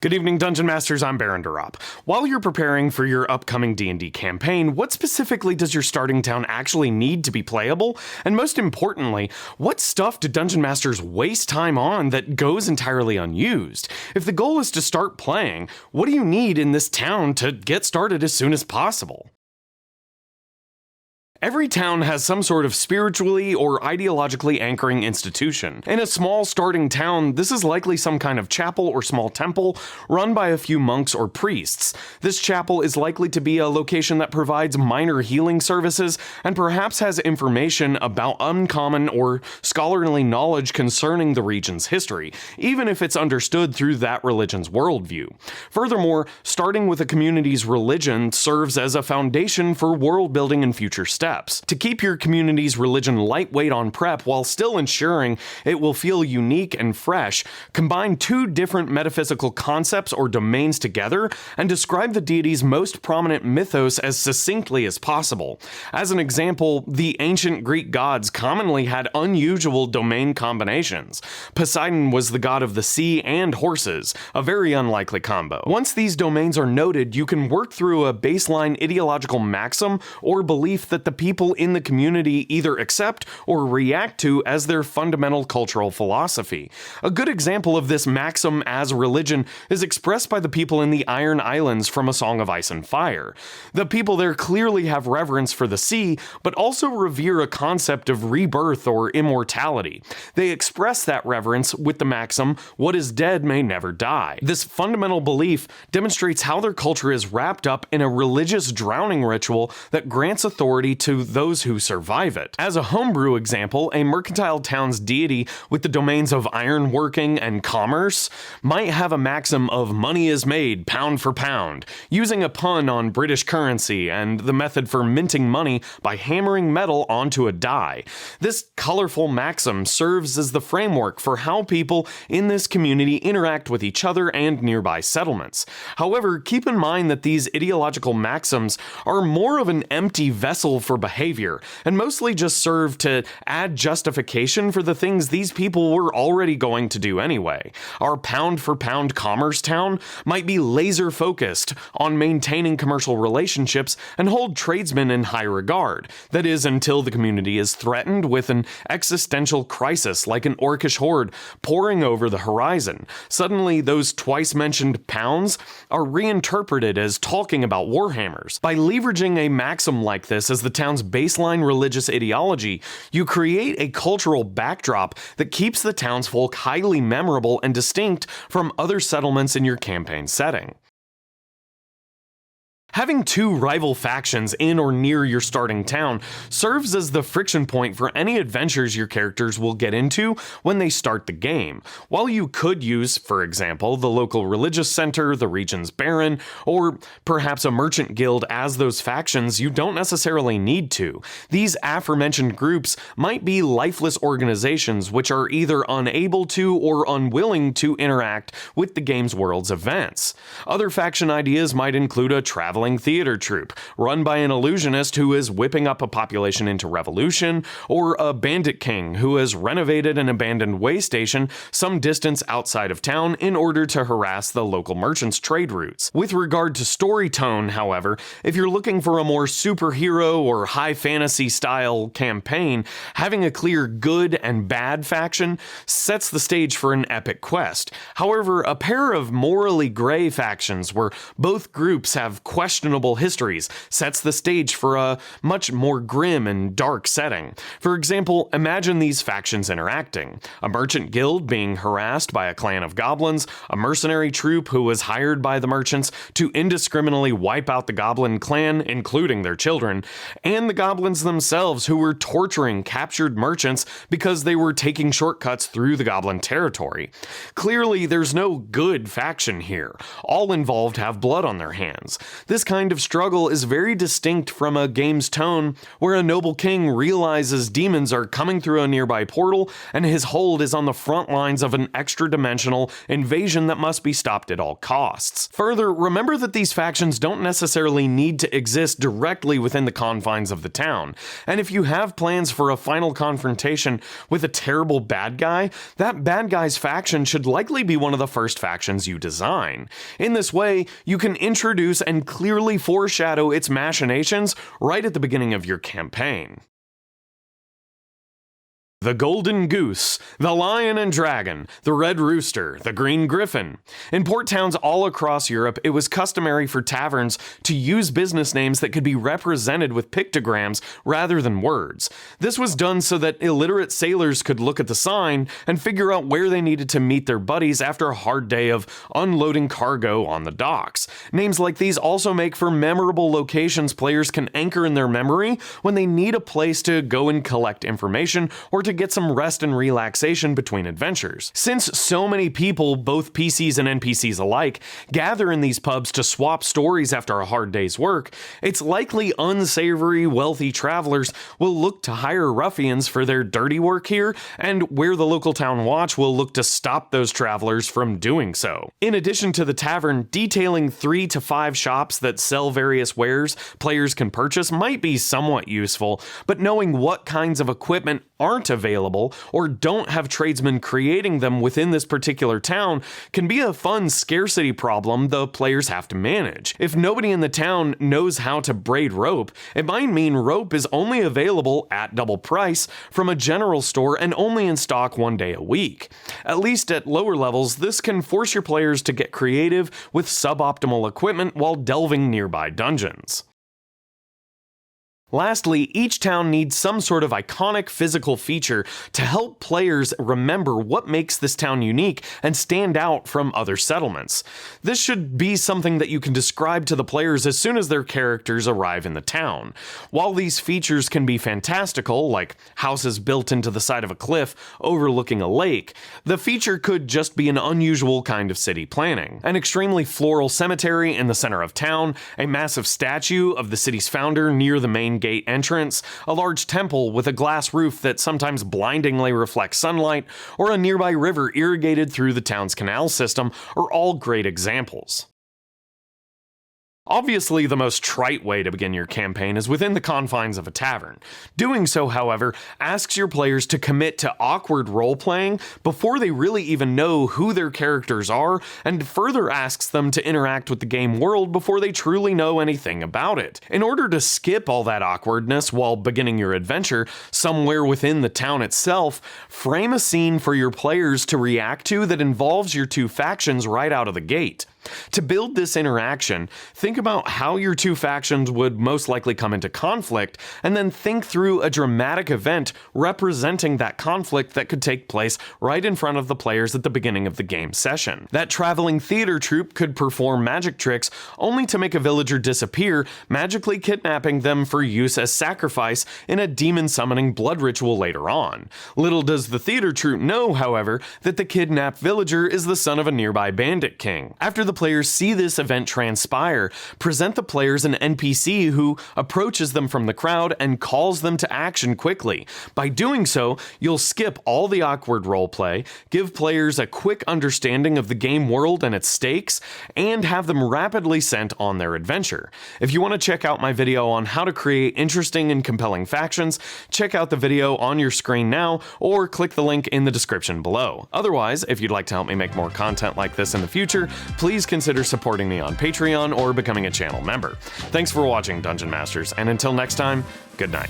Good evening, Dungeon Masters. I'm Baron Durop. While you're preparing for your upcoming D&D campaign, what specifically does your starting town actually need to be playable? And most importantly, what stuff do Dungeon Masters waste time on that goes entirely unused? If the goal is to start playing, what do you need in this town to get started as soon as possible? Every town has some sort of spiritually or ideologically anchoring institution. In a small starting town, this is likely some kind of chapel or small temple run by a few monks or priests. This chapel is likely to be a location that provides minor healing services and perhaps has information about uncommon or scholarly knowledge concerning the region's history, even if it's understood through that religion's worldview. Furthermore, starting with a community's religion serves as a foundation for world building and future steps. To keep your community's religion lightweight on prep while still ensuring it will feel unique and fresh, combine two different metaphysical concepts or domains together and describe the deity's most prominent mythos as succinctly as possible. As an example, the ancient Greek gods commonly had unusual domain combinations. Poseidon was the god of the sea and horses, a very unlikely combo. Once these domains are noted, you can work through a baseline ideological maxim or belief that the people in the community either accept or react to as their fundamental cultural philosophy. A good example of this maxim as religion is expressed by the people in the Iron Islands from A Song of Ice and Fire. The people there clearly have reverence for the sea, but also revere a concept of rebirth or immortality. They express that reverence with the maxim, "What is dead may never die." This fundamental belief demonstrates how their culture is wrapped up in a religious drowning ritual that grants authority to those who survive it. As a homebrew example, a mercantile town's deity with the domains of ironworking and commerce might have a maxim of money is made pound for pound, using a pun on British currency and the method for minting money by hammering metal onto a die. This colorful maxim serves as the framework for how people in this community interact with each other and nearby settlements. However, keep in mind that these ideological maxims are more of an empty vessel for behavior, and mostly just serve to add justification for the things these people were already going to do anyway. Our pound-for-pound commerce town might be laser-focused on maintaining commercial relationships and hold tradesmen in high regard. That is, until the community is threatened with an existential crisis like an orcish horde pouring over the horizon. Suddenly, those twice-mentioned pounds are reinterpreted as talking about warhammers. By leveraging a maxim like this as the town's baseline religious ideology, you create a cultural backdrop that keeps the townsfolk highly memorable and distinct from other settlements in your campaign setting. Having two rival factions in or near your starting town serves as the friction point for any adventures your characters will get into when they start the game. While you could use, for example, the local religious center, the region's baron, or perhaps a merchant guild as those factions, you don't necessarily need to. These aforementioned groups might be lifeless organizations which are either unable to or unwilling to interact with the game's world's events. Other faction ideas might include a traveling theater troupe run by an illusionist who is whipping up a population into revolution, or a bandit king who has renovated an abandoned way station some distance outside of town in order to harass the local merchants' trade routes. With regard to story tone, however, if you're looking for a more superhero or high fantasy style campaign, having a clear good and bad faction sets the stage for an epic quest. However, a pair of morally gray factions where both groups have questionable histories sets the stage for a much more grim and dark setting. For example, imagine these factions interacting: a merchant guild being harassed by a clan of goblins, a mercenary troupe who was hired by the merchants to indiscriminately wipe out the goblin clan, including their children, and the goblins themselves who were torturing captured merchants because they were taking shortcuts through the goblin territory. Clearly, there's no good faction here. All involved have blood on their hands. This This kind of struggle is very distinct from a game's tone, where a noble king realizes demons are coming through a nearby portal and his hold is on the front lines of an extra-dimensional invasion that must be stopped at all costs. Further, remember that these factions don't necessarily need to exist directly within the confines of the town, and if you have plans for a final confrontation with a terrible bad guy, that bad guy's faction should likely be one of the first factions you design. In this way, you can introduce and clearly foreshadow its machinations right at the beginning of your campaign. The Golden Goose, the Lion and Dragon, the Red Rooster, the Green Griffin. In port towns all across Europe, it was customary for taverns to use business names that could be represented with pictograms rather than words. This was done so that illiterate sailors could look at the sign and figure out where they needed to meet their buddies after a hard day of unloading cargo on the docks. Names like these also make for memorable locations players can anchor in their memory when they need a place to go and collect information or to get some rest and relaxation between adventures. Since so many people, both PCs and NPCs alike, gather in these pubs to swap stories after a hard day's work, it's likely unsavory, wealthy travelers will look to hire ruffians for their dirty work here, and where the local town watch will look to stop those travelers from doing so. In addition to the tavern, detailing 3 to 5 shops that sell various wares players can purchase might be somewhat useful, but knowing what kinds of equipment aren't available or don't have tradesmen creating them within this particular town can be a fun scarcity problem the players have to manage. If nobody in the town knows how to braid rope, it might mean rope is only available at double price from a general store and only in stock 1 day a week. At least at lower levels, this can force your players to get creative with suboptimal equipment while delving nearby dungeons. Lastly, each town needs some sort of iconic physical feature to help players remember what makes this town unique and stand out from other settlements. This should be something that you can describe to the players as soon as their characters arrive in the town. While these features can be fantastical, like houses built into the side of a cliff overlooking a lake, the feature could just be an unusual kind of city planning. An extremely floral cemetery in the center of town, a massive statue of the city's founder near the main gate entrance, a large temple with a glass roof that sometimes blindingly reflects sunlight, or a nearby river irrigated through the town's canal system are all great examples. Obviously, the most trite way to begin your campaign is within the confines of a tavern. Doing so, however, asks your players to commit to awkward role-playing before they really even know who their characters are, and further asks them to interact with the game world before they truly know anything about it. In order to skip all that awkwardness while beginning your adventure somewhere within the town itself, frame a scene for your players to react to that involves your two factions right out of the gate. To build this interaction, think about how your two factions would most likely come into conflict, and then think through a dramatic event representing that conflict that could take place right in front of the players at the beginning of the game session. That traveling theater troupe could perform magic tricks only to make a villager disappear, magically kidnapping them for use as sacrifice in a demon summoning blood ritual later on. Little does the theater troupe know, however, that the kidnapped villager is the son of a nearby bandit king. After the players see this event transpire, present the players an NPC who approaches them from the crowd and calls them to action quickly. By doing so, you'll skip all the awkward roleplay, give players a quick understanding of the game world and its stakes, and have them rapidly sent on their adventure. If you want to check out my video on how to create interesting and compelling factions, check out the video on your screen now, or click the link in the description below. Otherwise, if you'd like to help me make more content like this in the future, please consider supporting me on Patreon or becoming a channel member. Thanks for watching, Dungeon Masters, and until next time, good night.